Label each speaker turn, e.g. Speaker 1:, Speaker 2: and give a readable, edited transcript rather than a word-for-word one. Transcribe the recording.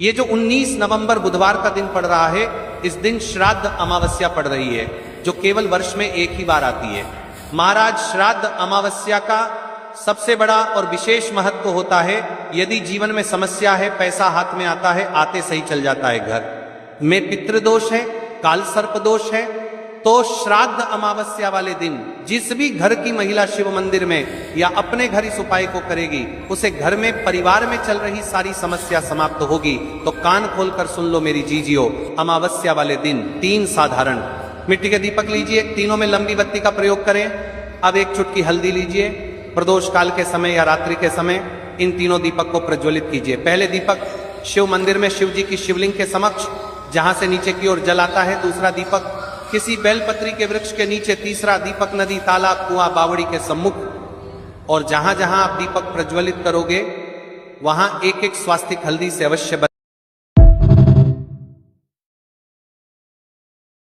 Speaker 1: ये जो 19 नवंबर बुधवार का दिन पड़ रहा है, इस दिन श्राद्ध अमावस्या पड़ रही है, जो केवल वर्ष में एक ही बार आती है। महाराज, श्राद्ध अमावस्या का सबसे बड़ा और विशेष महत्व होता है। यदि जीवन में समस्या है, पैसा हाथ में आता है, आते सही चल जाता है, घर में पितृदोष है, काल सर्प दोष है, तो श्राद्ध अमावस्या वाले दिन जिस भी घर की महिला शिव मंदिर में या अपने घर इस उपाय को करेगी, उसे घर में परिवार में चल रही सारी समस्या समाप्त होगी। तो कान खोलकर सुन लो मेरी जीजियो, अमावस्या वाले दिन 3 साधारण मिट्टी के दीपक लीजिए, तीनों में लंबी बत्ती का प्रयोग करें। अब 1 चुटकी हल्दी लीजिए, प्रदोष काल के समय या रात्रि के समय इन तीनों दीपक को प्रज्वलित कीजिए। पहले दीपक शिव मंदिर में शिव जी की शिवलिंग के समक्ष, जहां से नीचे की ओर जल आता है। दूसरा दीपक किसी बेलपत्री के वृक्ष के नीचे। तीसरा दीपक नदी, तालाब, कुआं, बावड़ी के सम्मुख। और जहां जहां आप दीपक प्रज्वलित करोगे, वहां 1-1 स्वास्तिक हल्दी से अवश्य